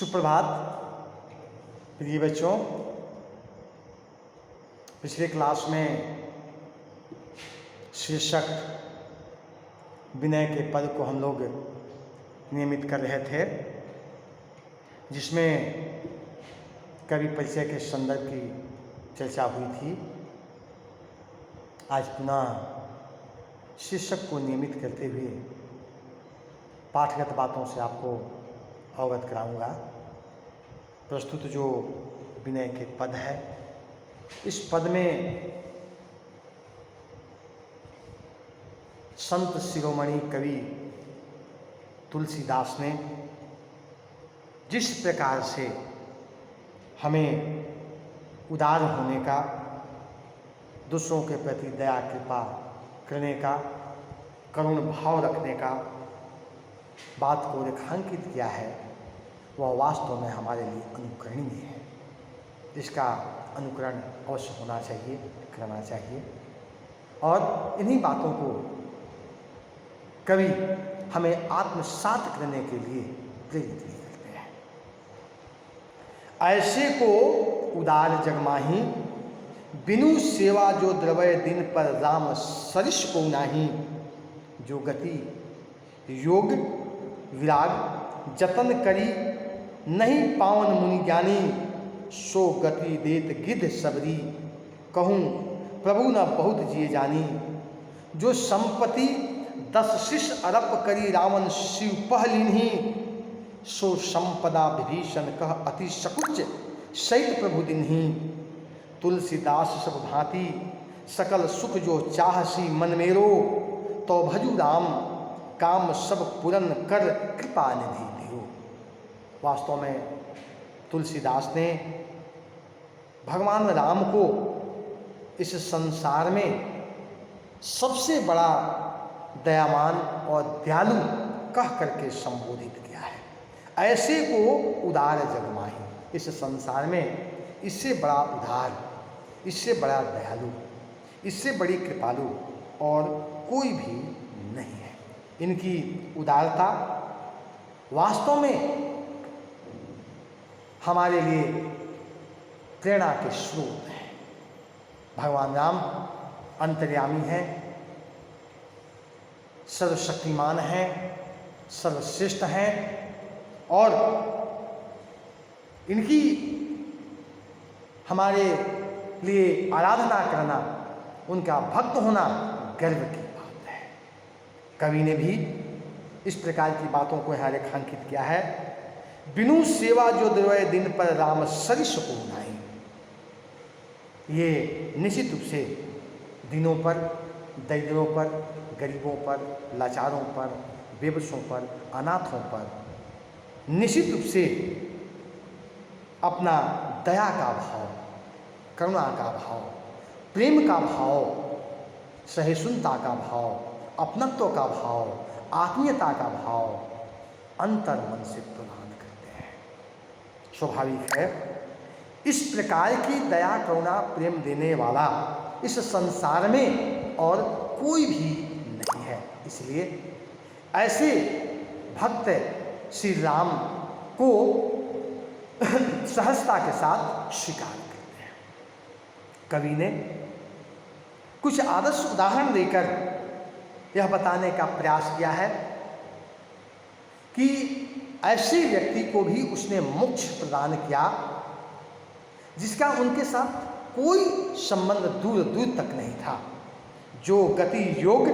सुप्रभात प्रिय बच्चों। पिछले क्लास में शीर्षक विनय के पद को हम लोग नियमित कर रहे थे, जिसमें कवि परिचय के संदर्भ की चर्चा हुई थी। आज पुनः शीर्षक को नियमित करते हुए पाठगत बातों से आपको अवगत कराऊंगा। प्रस्तुत जो विनय के पद है, इस पद में संत शिरोमणि कवि तुलसीदास ने जिस प्रकार से हमें उदार होने का, दूसरों के प्रति दया कृपा करने का, करुण भाव रखने का बात को रेखांकित किया है, वह वास्तव में हमारे लिए अनुकरणीय है। इसका अनुकरण अवश्य होना चाहिए, करना चाहिए। और इन्हीं बातों को कवि हमें आत्मसात करने के लिए प्रेरित भी करते हैं। ऐसे को उदार जगमाही, बिनु सेवा जो द्रवय दिन पर राम सरिष को नाही। जो गति योग विराग जतन करी, नहीं पावन मुनि ज्ञानी। सो गति देत गिद्ध सबरी, कहूँ प्रभु न बहुत जिए जानी। जो संपत्ति 10 शिष्य अरप करी, रावण शिव पहलिन्ही। सो संपदा विभीषण कह अति सकुच, सहित प्रभु दिन्ही। तुलसीदास सब भांति सकल सुख जो चाहसी मन मेरो। तो भजु राम काम सब पूरन कर, कृपा निधि लियो। वास्तव में तुलसीदास ने भगवान राम को इस संसार में सबसे बड़ा दयावान और दयालु कह करके संबोधित किया है। ऐसे को उदार जगमाही, इस संसार में इससे बड़ा उदार, इससे बड़ा दयालु, इससे बड़ी कृपालु और कोई भी नहीं है। इनकी उदारता वास्तव में हमारे लिए प्रेरणा के स्रोत है। भगवान राम अंतर्यामी हैं, सर्वशक्तिमान हैं, सर्वश्रेष्ठ हैं और इनकी हमारे लिए आराधना करना, उनका भक्त होना गर्व की बात है। कवि ने भी इस प्रकार की बातों को यहाँ रेखांकित किया है। बिनु सेवा जो द्रवय दिन पर राम सरिष को नाही। ये निश्चित रूप से दिनों पर, दरिद्रों पर, गरीबों पर, लाचारों पर, बेबसों पर, अनाथों पर निश्चित रूप से अपना दया का भाव, करुणा का भाव, प्रेम का भाव, सहिष्णुता का भाव, अपनत्व का भाव, आत्मीयता का भाव अंतर मन से प्रदान करते हैं। स्वाभाविक है, इस प्रकार की दया करुणा प्रेम देने वाला इस संसार में और कोई भी नहीं है। इसलिए ऐसे भक्त श्री राम को सहजता के साथ स्वीकार करते हैं। कवि ने कुछ आदर्श उदाहरण देकर यह बताने का प्रयास किया है कि ऐसे व्यक्ति को भी उसने मोक्ष प्रदान किया जिसका उनके साथ कोई संबंध दूर दूर तक नहीं था। जो गति योग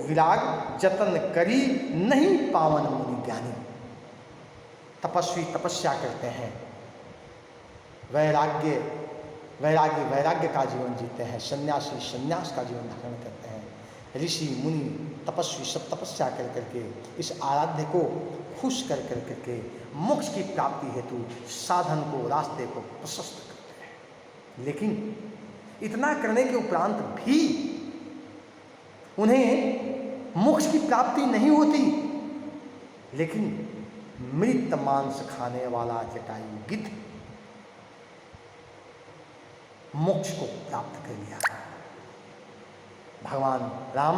विराग जतन करी, नहीं पावन मुनि ज्ञानी। तपस्वी तपस्या करते हैं, वैराग्य वैराग्य का जीवन जीते हैं, सन्यासी सन्यास का जीवन धारण करते हैं, ऋषि मुनि तपस्वी सब तपस्या कर करके इस आराध्य को खुश कर करके मोक्ष की प्राप्ति हेतु साधन को, रास्ते को प्रशस्त करते हैं। लेकिन इतना करने के उपरांत भी उन्हें मोक्ष की प्राप्ति नहीं होती। लेकिन मृत मांस खाने वाला जटायु गिद्ध मोक्ष को प्राप्त कर लिया। भगवान राम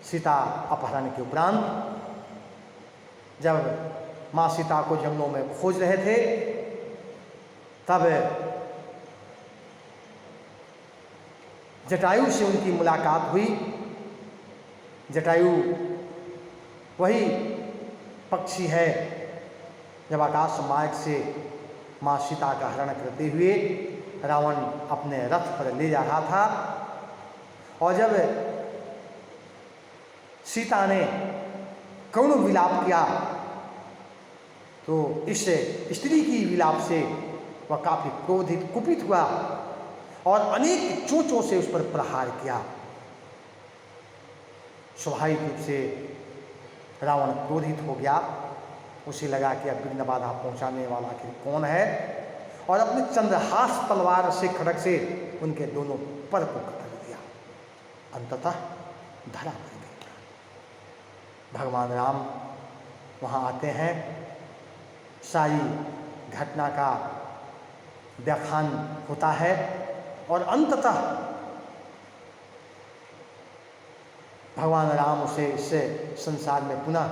सीता अपहरण के उपरांत जब माँ सीता को जंगलों में खोज रहे थे, तब जटायु से उनकी मुलाकात हुई। जटायु वही पक्षी है जब आकाश मार्ग से माँ सीता का हरण करते हुए रावण अपने रथ पर ले जा रहा था, और जब सीता ने करुण विलाप किया तो इस स्त्री की विलाप से वह काफी क्रोधित कुपित हुआ और अनेक चोंचों से उस पर प्रहार किया। स्वाभाविक रूप से रावण क्रोधित हो गया। उसे लगा कि अब विघ्न बाधा पहुंचाने वाला आखिर कौन है, और अपने चंद्रहास तलवार से खड़ग से उनके दोनों पर को कतर दिया। अंततः धरा पड़ गया। भगवान राम वहाँ आते हैं, सारी घटना का व्याख्यान होता है और अंततः भगवान राम उसे इस संसार में पुनः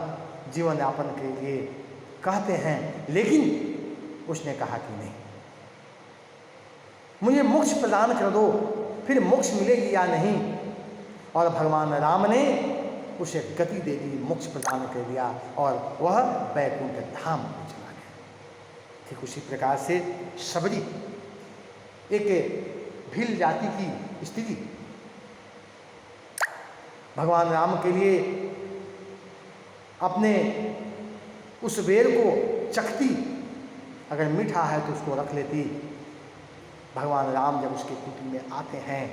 जीवन यापन के लिए कहते हैं, लेकिन उसने कहा कि नहीं, मुझे मोक्ष प्रदान कर दो, फिर मोक्ष मिलेगी या नहीं। और भगवान राम ने उसे गति दे दी, मोक्ष प्रदान कर दिया और वह वैकुंठ धाम में चला गया। ठीक उसी प्रकार से सबरी एक भील जाति की स्थिति भगवान राम के लिए अपने उस बेर को चखती, अगर मीठा है तो उसको रख लेती। भगवान राम जब उसके कुटी में आते हैं,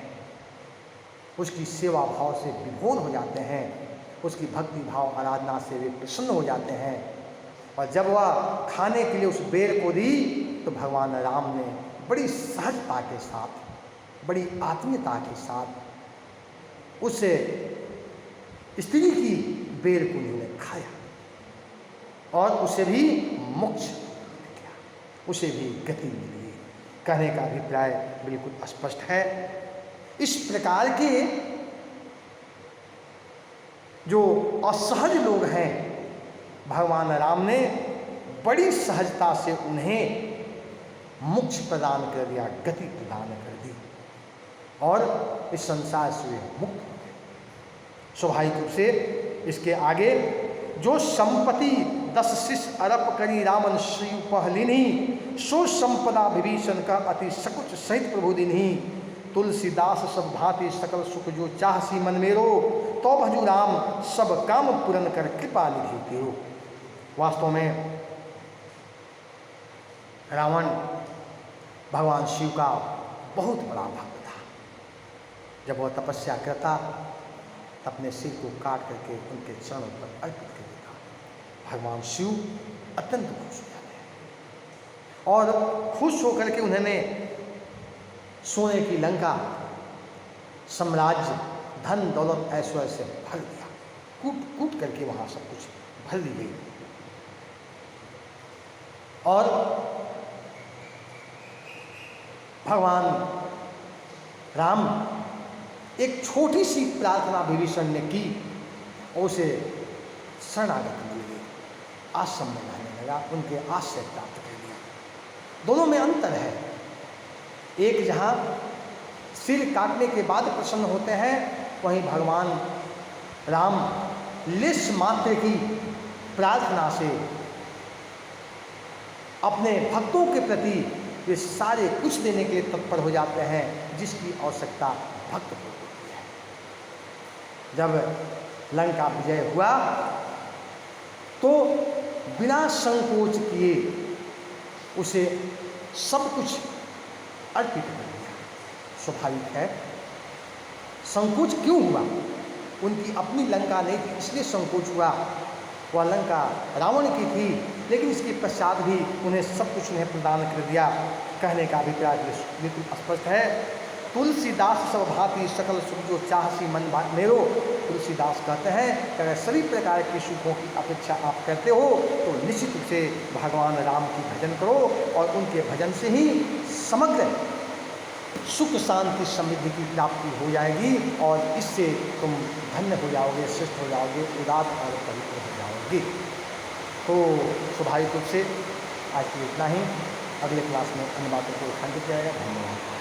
उसकी सेवा भाव से विभोर हो जाते हैं, उसकी भक्ति भाव आराधना से वे प्रसन्न हो जाते हैं, और जब वह खाने के लिए उस बेर को दी तो भगवान राम ने बड़ी सहजता के साथ, बड़ी आत्मीयता के साथ उस स्त्री की बेर को उन्होंने खाया और उसे भी मोक्ष किया, उसे भी गति मिली। कहने का अभिप्राय बिल्कुल स्पष्ट है। इस प्रकार के जो असहज लोग हैं, भगवान राम ने बड़ी सहजता से उन्हें मोक्ष प्रदान कर दिया, गति प्रदान कर दी और इस संसार से मुक्त हो गए। स्वाभाविक रूप से इसके आगे जो संपत्ति 10 शिष्य अरप करी रामन श्री पहलिनी, सो संपदा विभीषण का अति सकुच सहित प्रभु दिनही, तुलसीदास सब भांति सकल सुख जो चाहसी मन मेरो, तो भजू राम सब काम पूरन कर कृपा निधि तेरो। वास्तव में रावण भगवान शिव का बहुत बड़ा भक्त था। जब वह तपस्या करता तो अपने सिर को काट करके उनके चरणों पर अर्पित कर देता। भगवान शिव अत्यंत खुश हो जाते हैं और खुश होकर के उन्होंने सोने की लंका, साम्राज्य, धन दौलत ऐश्वर्य से भर दिया। कूट कूट करके वहाँ सब कुछ भर दी गई और भगवान राम एक छोटी सी प्रार्थना विभीषण ने की और उसे शरणागत मिल गई, आश्रम में रहने लगा, उनके आश्रय प्राप्त कर लिया। दोनों में अंतर है। एक जहाँ सिर काटने के बाद प्रसन्न होते हैं, वहीं भगवान राम लेश मात्र की प्रार्थना से अपने भक्तों के प्रति वे सारे कुछ देने के लिए तत्पर हो जाते हैं जिसकी आवश्यकता भक्त को होती है। जब लंका विजय हुआ तो बिना संकोच किए उसे सब कुछ अर्पित कर दिया। स्वाभाविक है, संकोच क्यों हुआ? उनकी अपनी लंका नहीं थी इसलिए संकोच हुआ। वह लंका रावण की थी, लेकिन इसके पश्चात भी उन्हें सब कुछ उन्हें प्रदान कर दिया। कहने का अभिप्राय बिल्कुल स्पष्ट है। तुलसीदास सब भांति सकल सुख जो चाहसी मन मेरो। तुलसीदास कहते हैं कि अगर सभी प्रकार के सुखों की अपेक्षा आप करते हो तो निश्चित रूप से भगवान राम की भजन करो और उनके भजन से ही समग्र सुख शांति समृद्धि की प्राप्ति हो जाएगी और इससे तुम धन्य हो जाओगे, श्रेष्ठ हो जाओगे, उदार और पवित्र हो जाओगे। तो स्वाभाविक रूप से आज के लिए इतना ही। अगले क्लास में अन्य बातों को उठाने किया जाएगा। धन्यवाद।